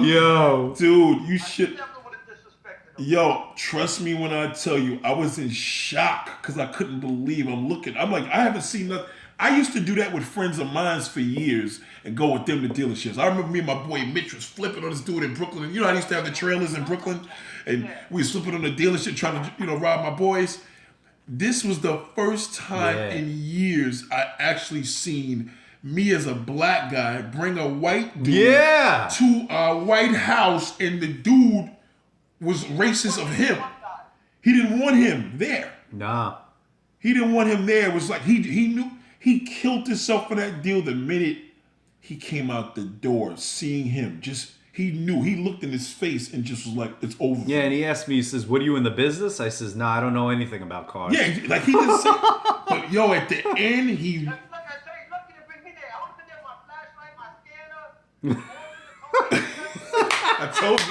Yo. Dude, you should. Never would have disrespected him. Yo, trust me when I tell you, I was in shock because I couldn't believe I'm looking. I'm like, I haven't seen nothing. I used to do that with friends of mine for years and go with them to dealerships. I remember me and my boy Mitch was flipping on this dude in Brooklyn. You know, I used to have the trailers in Brooklyn, and we was flipping on the dealership trying to, rob my boys. This was the first time in years I actually seen me as a black guy bring a white dude to a white house, and the dude was racist of him. He didn't want him there. Nah. He didn't want him there. It was like he knew he killed himself for that deal the minute he came out the door. Seeing him, he knew. He looked in his face and just was like, "It's over." Yeah, and he asked me, he says, "What are you in the business?" I says, "Nah, I don't know anything about cars." Yeah, like he didn't say. But yo, at the end, he. Look, I tell you, lucky to bring me there. I would have been there with my flashlight, my scanner. I told you.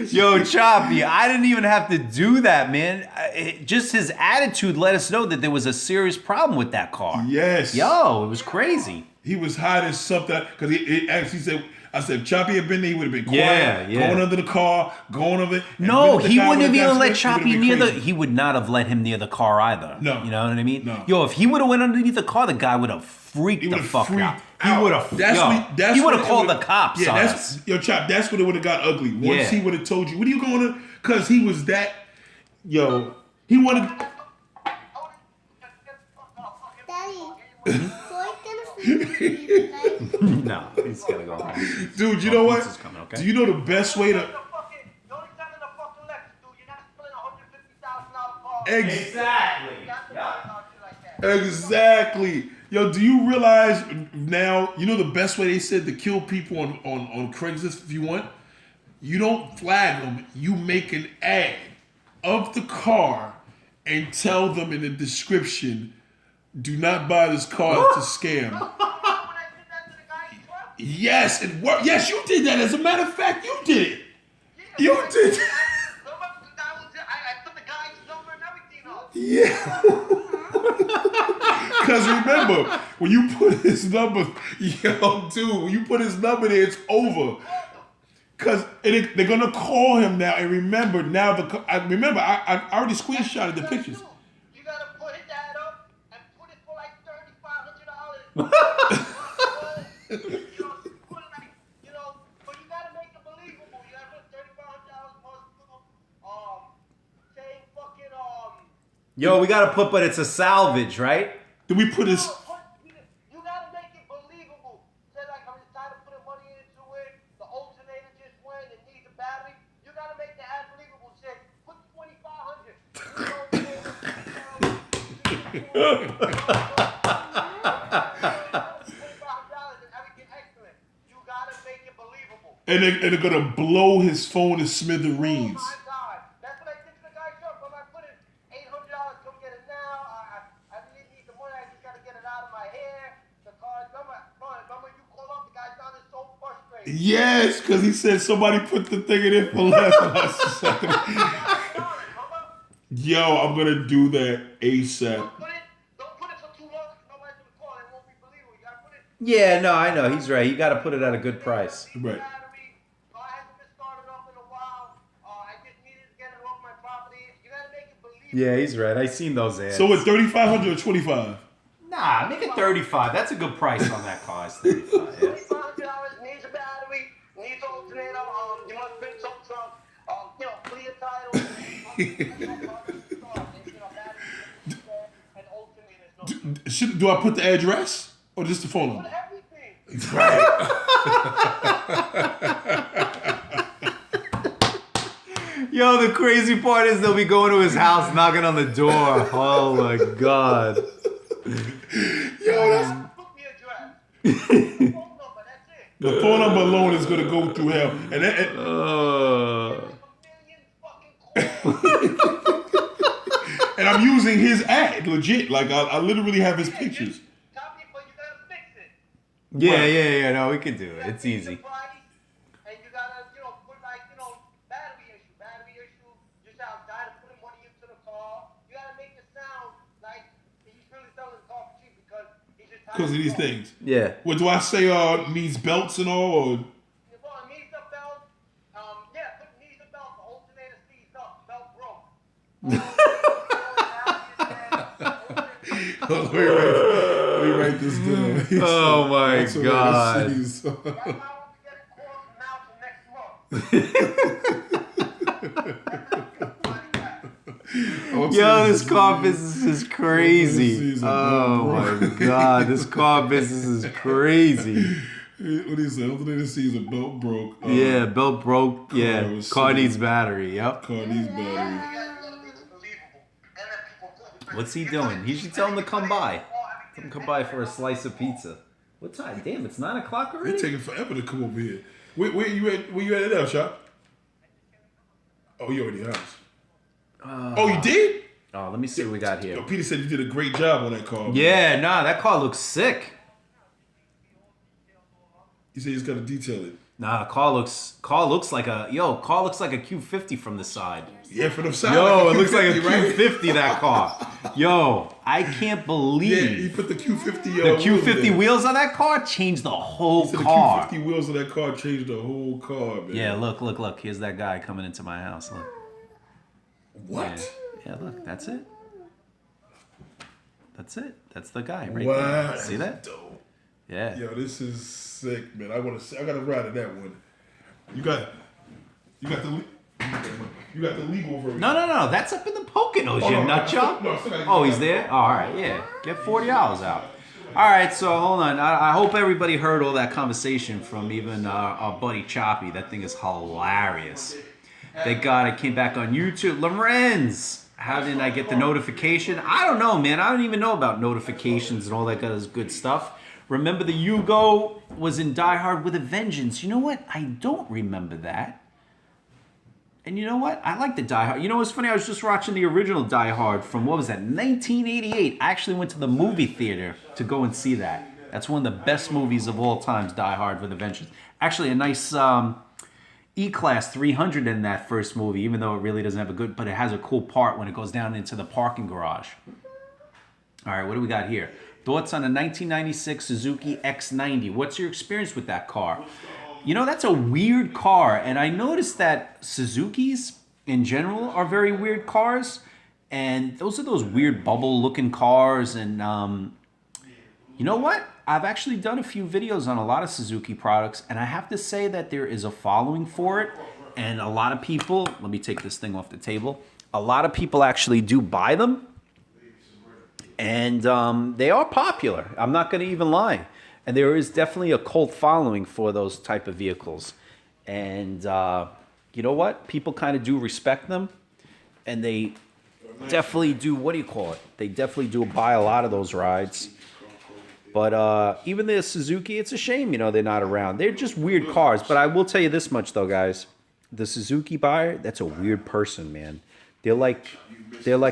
Yo, Choppy, I didn't even have to do that, man. Just his attitude let us know that there was a serious problem with that car. Yes. Yo, it was crazy. He was hiding something because he actually said, I said, if Choppy had been there, he would have been quiet, going under the car, going over it. No, he wouldn't have even let Choppy near he would not have let him near the car either. No. You know what I mean? No. Yo, if he would have went underneath the car, the guy would have freaked the fuck out. He would have. He would have called the cops on us. Yo, Chop, that's when it would have got ugly. Once he would have told you, what are you going to? Because he was that, yo, he wanted. Daddy, No, he's gonna go home. Dude, you know what? Coming, okay? Do you know the best way to? Exactly. Yo, do you realize now, the best way they said to kill people on Craigslist if you want? You don't flag them. You make an ad of the car and tell them in the description, do not buy this car, it's a scam. Yes, it worked. Yes, you did that. As a matter of fact, you did it. You did that. I put the guy's number and everything on. Yeah. Because remember, when you put his number, when you put his number there, it's over. Because they're going to call him now. And remember, I already screenshotted the pictures. You got to put that up and put it for like $3,500. But you got to make it believable. You got to put $3,500 plus saying fucking Yo, we gotta put, but it's a salvage, right? Then we put his. You gotta make it believable. Say like I'm just tired of putting money into it. The alternator just went. It needs a battery. You gotta make the ad believable. Say put $2,500. And everything excellent. You gotta make it believable. And they're gonna blow his phone to smithereens. Oh my God. That's what I did to the guy's shop. I'm like, put it $800. Come get it now. I really need the money. I just gotta get it out of my hair. The car. Remember you called up. The guy sounded so frustrated. Yes, because he said somebody put the thing in it for less. Yo, I'm gonna do that ASAP. Don't put it for too long. Nobody's gonna call. It won't be believable. You gotta put it. Yeah, no, I know. He's right. You gotta put it at a good price. Right. I haven't been started up in a while. I just needed to get it off my property. You gotta make it believable. Yeah, he's right. I seen those ads. So what, 3,500 or 25? Nah, make it 35. That's a good price on that car. It's 35. Yeah. $3,500 needs a battery, needs an alternator. You must bring some truck. Clear title. Do I put the address or just the phone number? Everything. Right. Yo, the crazy part is they'll be going to his house, knocking on the door. Oh my god. Yo, that's. Book me a draft. Phone number, that's it. The phone number alone is gonna go through hell, and A million fucking calls. and I'm using his ad legit. Like I literally have his pictures. Copy, but you gotta fix it. Yeah. No, we can do it. It's easy. And you gotta, put battery issue. Just how I'm tired of putting money into the car. You gotta make it sound like he's really selling the car for cheap because he's just Because of these things. Yeah. What do I say? Needs belts and all? Or? Well, needs a belt. Yeah, put needs a belt. The alternator seized up. Belt broke. Let me write this down. Oh my Alternator God. seized. That's how I'm getting calls from now to next month. Yo, this car business is crazy. season, Oh bro. my God, this car business is crazy. What do you say? Alternator season, belt broke. Yeah, belt broke. Yeah, was car sick. needs battery. Yep. Car needs battery. What's he doing? He should tell him to come by. Tell him to come by for a slice of pizza. What time? Damn, it's 9 o'clock already? It's taking forever to come over here. Where you at? Where you at now, Shop? Oh, you already house. Oh, you did? Oh, let me see what we got Yo, here. Peter said you did a great job on that car. man. Yeah, nah, that car looks sick. You said you just got to detail it. Nah, car looks like a Q50 from the side. Yeah, from the side. Yo, like it looks like a Q50, right? Q50, that car. Yo, I can't Yeah, believe he put the Q50. the wheels Q50 there. wheels on that car changed the whole He said car. the Q50 wheels on that car changed the whole car, man. Yeah, look. Here's that guy coming into my house. Look. What? Yeah, look. That's it. That's it. That's the guy right Wow. there. See that? Dope. Yeah. Yo, this is sick, man. I gotta ride in that one. You got the legal version. No. That's up in the Poconos, Oh, you no, nut job. no, I still gotta Oh, get he's that. there? Oh, all right, yeah. Get $40 out. All right, so hold on. I hope everybody heard all that conversation from even our buddy Choppy. That thing is hilarious. Thank God it came back on YouTube. Lorenz, how didn't I get the notification? I don't know, man. I don't even know about notifications and all that good stuff. Remember the Yugo was in Die Hard with a Vengeance. You know what? I don't remember that. And you know what? I like the Die Hard. You know what's funny? I was just watching the original Die Hard from, what was that, 1988. I actually went to the movie theater to go and see that. That's one of the best movies of all times, Die Hard with a Vengeance. Actually, a nice E-Class 300 in that first movie, even though it really doesn't have a good, but it has a cool part when it goes down into the parking garage. All right, what do we got here? Thoughts on a 1996 Suzuki X90. What's your experience with that car? You know, that's a weird car, and I noticed that Suzukis in general are very weird cars, and those are those weird bubble-looking cars, and you know what? I've actually done a few videos on a lot of Suzuki products, and I have to say that there is a following for it, and a lot of people, let me take this thing off the table, a lot of people actually do buy them, and they are popular. I'm not going to even lie. And there is definitely a cult following for those type of vehicles. And you know what? People kind of do respect them. And they definitely do, what do you call it? They definitely do buy a lot of those rides. But even the Suzuki, it's a shame, you know, they're not around. They're just weird cars. But I will tell you this much, though, guys. The Suzuki buyer, that's a weird person, man. They're like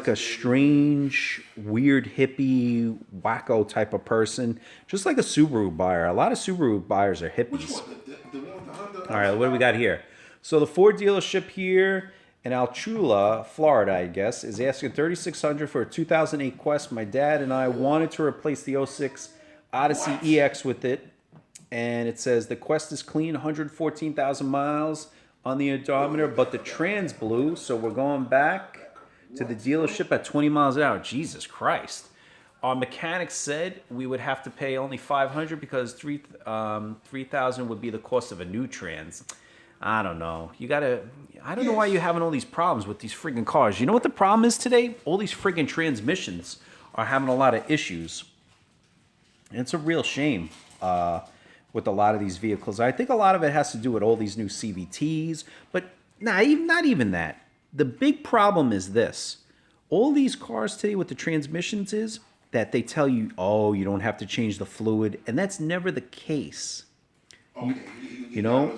a strange, weird, hippie, wacko type of person. Just like a Subaru buyer. A lot of Subaru buyers are hippies. All right, what do we got here? So the Ford dealership here in Alchula, Florida, I guess, is asking $3,600 for a 2008 Quest. My dad and I wanted to replace the '06 Odyssey EX with it. And it says the Quest is clean, 114,000 miles on the odometer, but the trans blew, so we're going back to the dealership at 20 miles an hour. Jesus Christ. Our mechanic said we would have to pay only $500 because $3,000 would be the cost of a new trans. I don't know. I don't know why you're having all these problems with these friggin' cars. You know what the problem is today? All these friggin' transmissions are having a lot of issues. And it's a real shame with a lot of these vehicles. I think a lot of it has to do with all these new CVTs, but not even that. The big problem is this. All these cars today with the transmissions is that they tell you, oh, you don't have to change the fluid, and that's never the case. You know?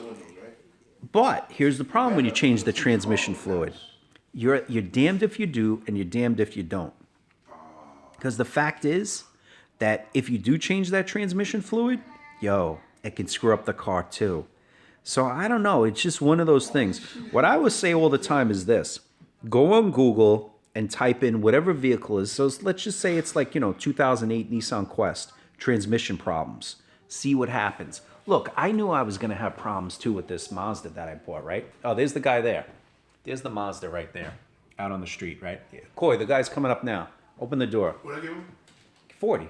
But here's the problem when you change the transmission fluid. You're damned if you do, and you're damned if you don't. Because the fact is that if you do change that transmission fluid, it can screw up the car too. So I don't know. It's just one of those things. What I would say all the time is this. Go on Google and type in whatever vehicle is. So let's just say it's like, 2008 Nissan Quest. transmission problems. See what happens. Look, I knew I was going to have problems too with this Mazda that I bought, right? Oh, there's the guy there. There's the Mazda right there, out on the street, right? Yeah. Coy, the guy's coming up now. Open the door. What I give him? 40.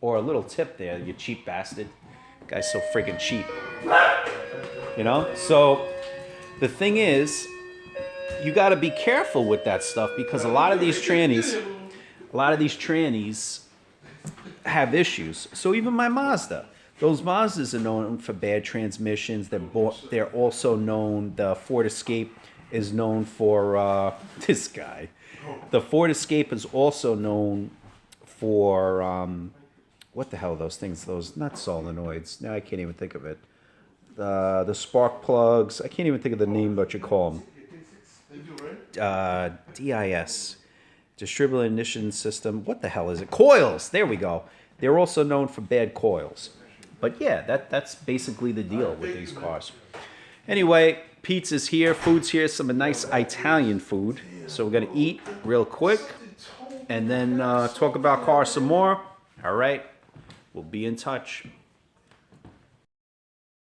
Or a little tip there, you cheap bastard. Guy's so freaking cheap. You know? So the thing is, you got to be careful with that stuff because a lot of these trannies have issues. So even my Mazda, those Mazdas are known for bad transmissions. They're also known, the Ford Escape is known for this guy. The Ford Escape is also known for what the hell are those things? Those not solenoids. Now I can't even think of it. The spark plugs. I can't even think of the name, but you call them. DIS, distributed ignition system. What the hell is it? Coils. There we go. They're also known for bad coils. But yeah, that's basically the deal with these cars. Anyway, pizza's here, food's here, some nice Italian food. So we're gonna eat real quick, and then talk about cars some more. All right, we'll be in touch.